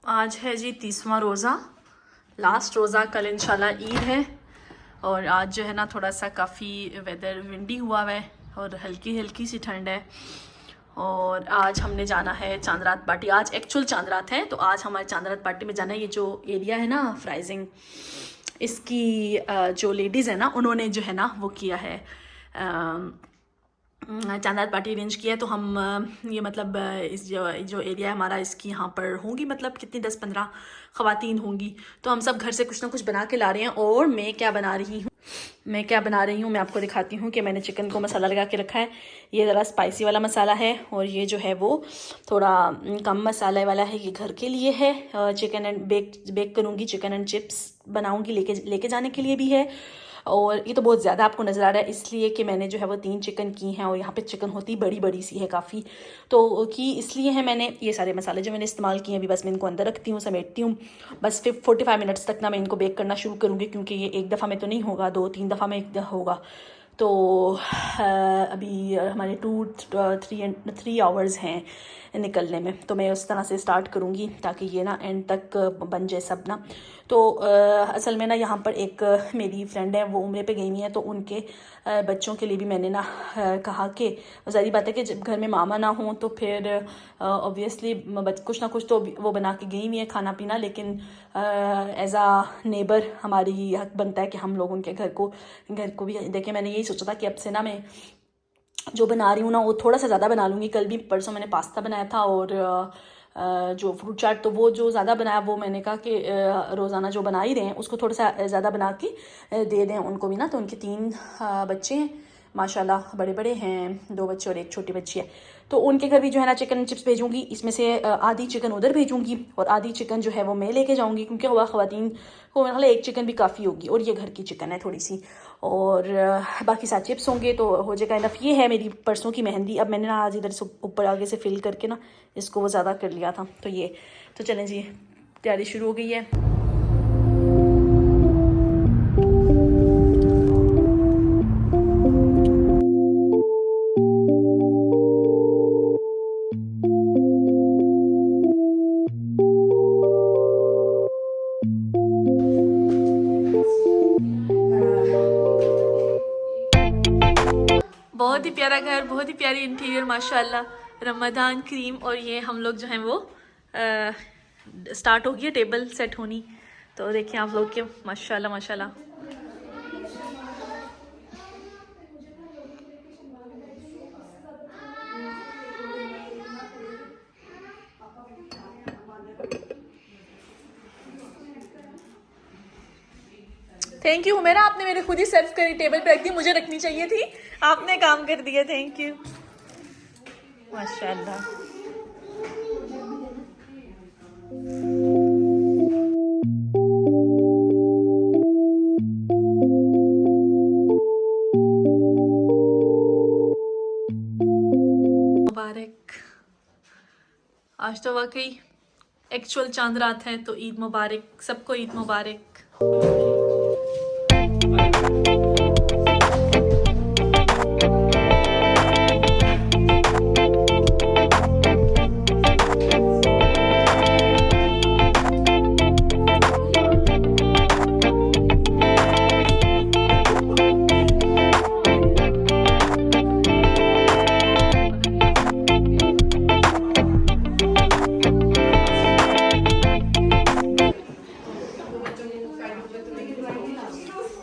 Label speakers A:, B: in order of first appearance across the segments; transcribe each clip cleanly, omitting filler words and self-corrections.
A: आज है जी 30वां रोज़ा, लास्ट रोज़ा। कल इंशाल्लाह ईद है और आज जो है ना थोड़ा सा काफ़ी वेदर विंडी हुआ है और हल्की हल्की सी ठंड है। और आज हमने जाना है चांदरात पार्टी। आज एक्चुअल चांदरात है, तो आज हमारे चांदरात पार्टी में जाना है। ये जो एरिया है ना फ्राइजिंग, इसकी जो लेडीज़ है ना उन्होंने जो है ना वो किया है, चांदरात पार्टी अरेंज किया है। तो हम ये मतलब इस जो एरिया है हमारा, इसकी यहाँ पर होंगी मतलब कितनी 10-15 ख़वातीन होंगी। तो हम सब घर से कुछ ना कुछ बना के ला रहे हैं। और मैं क्या बना रही हूँ मैं आपको दिखाती हूँ कि मैंने चिकन को मसाला लगा के रखा है। ये ज़रा स्पाइसी वाला मसाला है और ये जो है वो थोड़ा कम मसाले वाला है। ये घर के लिए है। चिकन एंड बेक करूँगी, चिकन एंड चिप्स बनाऊँगी, लेके जाने के लिए भी है। और ये तो बहुत ज़्यादा आपको नज़र आ रहा है इसलिए कि मैंने जो है वो 3 चिकन की हैं और यहाँ पे चिकन होती बड़ी बड़ी सी है काफ़ी, तो की इसलिए है मैंने ये सारे मसाले जो मैंने इस्तेमाल किए हैं अभी बस मैं इनको अंदर रखती हूँ, समेटती हूँ। बस 45 मिनट्स तक ना मैं इनको बेक करना शुरू करूँगी, क्योंकि ये एक दफ़ा में तो नहीं होगा, 2-3 दफ़ा में होगा। तो अभी हमारे 2-3 आवर्स हैं निकलने में, तो मैं उस तरह से स्टार्ट करूँगी ताकि ये ना एंड तक बन जाए सब ना। तो असल में ना यहाँ पर एक मेरी फ्रेंड है, वो उम्रे पे गई हुई है, तो उनके बच्चों के लिए भी मैंने ना कहा कि ज़ाहिर बात है कि जब घर में मामा ना हो तो फिर ऑब्वियसली कुछ ना कुछ तो वो बना के गई हुई है खाना पीना, लेकिन एज आ नेबर हमारी हक बनता है कि हम लोग उनके घर को भी देखें। मैंने यही सोचा था कि अब से ना मैं जो बना रही हूँ ना वो थोड़ा सा ज़्यादा बना लूँगी। कल भी परसों मैंने पास्ता बनाया था और जो फ्रूट चाट, तो वो जो ज़्यादा बनाया वो मैंने कहा कि रोज़ाना जो बना ही रहे हैं उसको थोड़ा सा ज़्यादा बना के दे दें उनको भी ना। तो उनके 3 बच्चे हैं माशाल्लाह, बड़े बड़े हैं, 2 बच्चे और 1 छोटी बच्ची है। तो उनके घर भी जो है ना चिकन चिप्स भेजूंगी, इसमें से आधी चिकन उधर भेजूंगी और आधी चिकन जो है वो मैं लेके जाऊंगी, क्योंकि हुआ ख़वातीन को मतलब 1 चिकन भी काफ़ी होगी और ये घर की चिकन है थोड़ी सी, और बाकी 7 चिप्स होंगे तो हो जाएगा इनफ। ये है मेरी परसों की मेहंदी। अब मैंने ना आज इधर से ऊपर आगे से फिल करके ना इसको वो ज़्यादा कर लिया था, तो ये तो चलें जी, तैयारी शुरू हो गई है। बहुत ही प्यारा घर, बहुत ही प्यारी इंटीरियर माशाल्लाह, रमदान क्रीम। और ये हम लोग जो हैं वो स्टार्ट हो गई है टेबल सेट होनी, तो देखिए आप लोग के माशाल्लाह माशाल्लाह। थैंक यू हुमैरा, आपने मेरे खुद ही सर्व करी, टेबल पे रख दी, मुझे रखनी चाहिए थी, आपने काम कर दिया, थैंक यू माशाल्लाह। मुबारक, आज तो वाकई एक्चुअल चांद रात है, तो ईद मुबारक सबको, ईद मुबारक।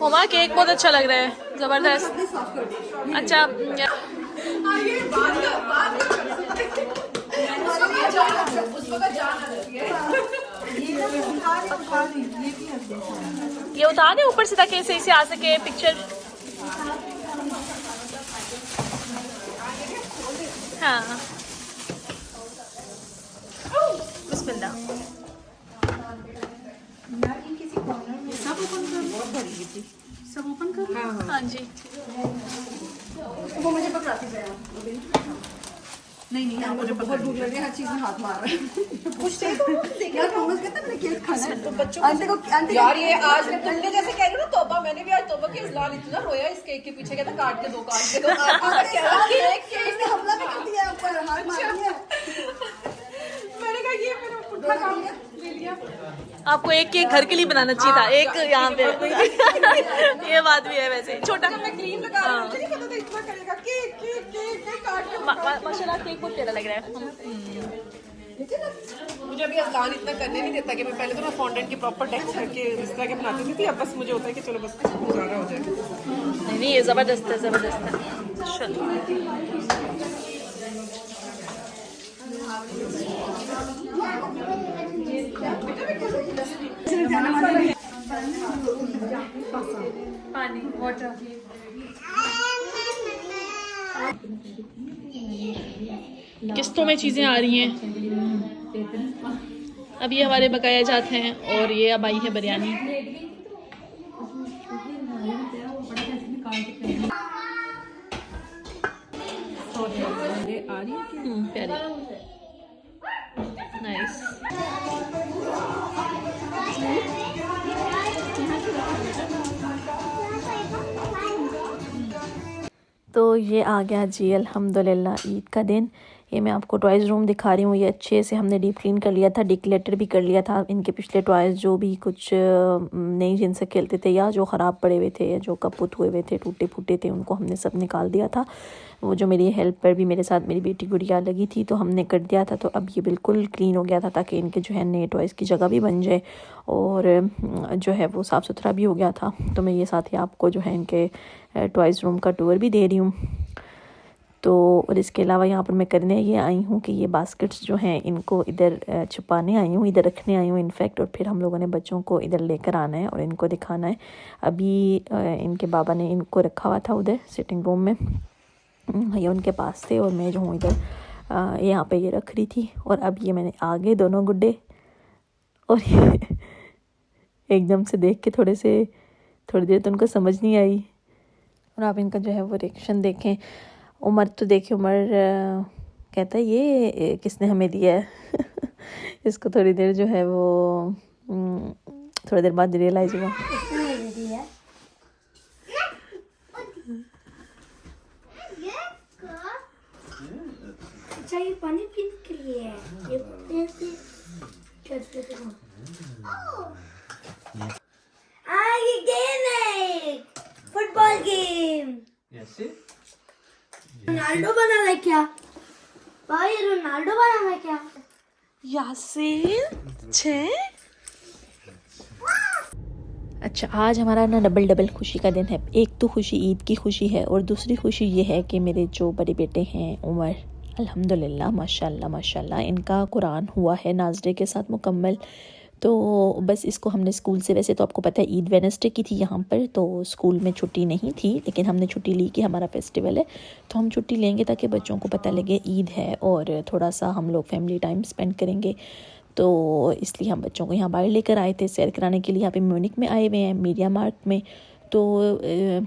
A: हुमा केक बहुत अच्छा लग रहा है, जबरदस्त। अच्छा ये उतार दे ऊपर से ताकि सही से आ सके पिक्चर। हाँ बिस्मिल्लाह। सब ओपन कर। हाँ जी,
B: वो मुझे पकड़ाती है नहीं मुझे बहुत भूख लगी है, हर चीज में हाथ मार रहा है। कुछ देखो यार, थॉमस कहता है मैंने केक खाना है, तो बच्चों को यार ये आज तुमने जैसे कह रही हो ना तौबा, मैंने भी आज तौबा के इजलाल इतना रोया इस केक के पीछे, कहता काट के दो केक हमला भी कर दिया ऊपर, हाथ मार दिया। मैंने कहा ये मेरा पुट्ठा काम है।
A: आपको एक केक घर के लिए बनाना चाहिए था, एक यहाँ पे। ये बात भी है वैसे, छोटा
B: क्रीम लगा रही हूँ, मुझे नहीं पता था इतना करेगा। केक केक केक केक काट के
A: माशाल्लाह केक बहुत प्यारा लग रहा है।
B: मुझे अभी अज़लान इतना करने नहीं देता कि मैं पहले तो मैं फॉन्डेंट की प्रॉपर डेको करके इस तरह के बनाती थी, अब बस मुझे होता है कि चलो बस गुजारा हो जाए।
A: नहीं ये ज़बरदस्त है, ज़बरदस्त है। चलो
B: पानी वाटर
A: किस्तों में चीज़ें आ रही हैं। अब ये हमारे बकाया जात हैं और ये अब आई है बिरयानी। प्यारी, नाइस। तो ये आ गया जी अल्हम्दुलिल्लाह ईद का दिन। ये मैं आपको टॉयज़ रूम दिखा रही हूँ। ये अच्छे से हमने डीप क्लीन कर लिया था, डिक्लेटर भी कर लिया था। इनके पिछले टॉयज़ जो भी कुछ नहीं जिनसे खेलते थे या जो ख़राब पड़े हुए थे या जो कपुत हुए हुए थे, टूटे फूटे थे, उनको हमने सब निकाल दिया था। वो जो मेरी हेल्पर भी मेरे साथ मेरी बेटी गुड़िया लगी थी तो हमने कर दिया था। तो अब ये बिल्कुल क्लीन हो गया था ताकि इनके जो है नए टॉयज़ की जगह भी बन जाए और जो है वो साफ़ सुथरा भी हो गया था। तो मैं ये साथ ही आपको जो है इनके टॉयज़ रूम का टूर भी दे रही हूँ। तो और इसके अलावा यहाँ पर मैं करने ये आई हूँ कि ये बास्केट्स जो हैं इनको इधर छुपाने आई हूँ, इधर रखने आई हूँ इनफैक्ट। और फिर हम लोगों ने बच्चों को इधर लेकर आना है और इनको दिखाना है। अभी इनके बाबा ने इनको रखा हुआ था उधर सिटिंग रूम में, ये उनके पास थे और मैं जो हूँ इधर यहाँ पे ये रख रही थी। और अब ये मैंने आगे दोनों गुड्डे और ये एकदम से देख के थोड़ी देर तो उनको समझ नहीं आई। और आप इनका जो है वो रिएक्शन देखें। उमर तो देखिए, उमर कहता है ये किसने हमें दिया है। इसको थोड़ी देर जो है वो थोड़ी देर बाद रियलाइज हुआ।
C: अच्छा ये पानी पीने के लिए है, ये गेम है, फुटबॉल गेम। रोनाल्डो बना है क्या भाई? रोनाल्डो बना है क्या?
A: यासीन छे। अच्छा आज हमारा ना डबल खुशी का दिन है। एक तो खुशी ईद की खुशी है और दूसरी खुशी ये है कि मेरे जो बड़े बेटे हैं उमर, अल्हम्दुलिल्लाह माशाल्लाह माशाल्लाह, इनका कुरान हुआ है नाज़रे के साथ मुकम्मल। तो बस इसको हमने स्कूल से, वैसे तो आपको पता है ईद वेडनेसडे की थी यहाँ पर, तो स्कूल में छुट्टी नहीं थी, लेकिन हमने छुट्टी ली कि हमारा फेस्टिवल है तो हम छुट्टी लेंगे ताकि बच्चों को पता लगे ईद है और थोड़ा सा हम लोग फैमिली टाइम स्पेंड करेंगे। तो इसलिए हम बच्चों को यहाँ बाहर लेकर आए थे सैर कराने के लिए। यहाँ पे म्यूनिक में आए हुए हैं, मीडिया मार्ट में। तो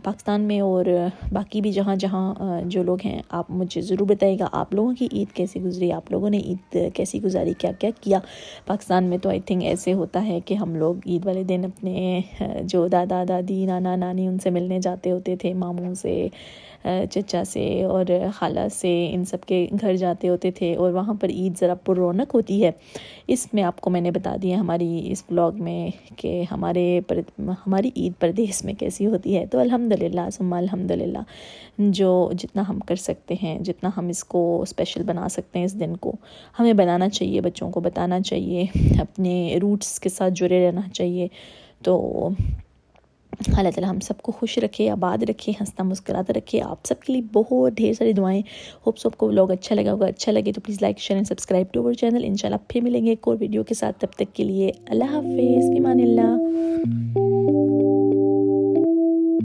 A: पाकिस्तान में और बाकी भी जहाँ जहाँ जो लोग हैं, आप मुझे ज़रूर बताइएगा आप लोगों की ईद कैसी गुजरी, आप लोगों ने ईद कैसी गुजारी, क्या क्या किया। पाकिस्तान में तो आई थिंक ऐसे होता है कि हम लोग ईद वाले दिन अपने जो दादा दादी नाना नानी उनसे मिलने जाते होते थे, मामू से, चचा से और खाला से, इन सब के घर जाते होते थे और वहाँ पर ईद ज़रा पुरौनक होती है। इसमें आपको मैंने बता दिया हमारी इस ब्लॉग में कि हमारी ईद परदेस में कैसी होती है। तो अल्हम्दुलिल्लाह सुम्मा अल्हम्दुलिल्लाह, जो जितना हम कर सकते हैं, जितना हम इसको स्पेशल बना सकते हैं इस दिन को, हमें बनाना चाहिए, बच्चों को बताना चाहिए, अपने रूट्स के साथ जुड़े रहना चाहिए। तो अल्लाह ताला हम सबको खुश रखे, आबाद रखे, हंसता मुस्कुराता रखे। आप सबके लिए बहुत ढेर सारी दुआएं। होप सबको व्लॉग अच्छा लगा होगा। अच्छा लगे तो please like share and subscribe to our channel. इंशाल्लाह फिर मिलेंगे एक और वीडियो के साथ। तब तक के लिए अल्लाह हाफिज़, फ़ी अमानिल्लाह।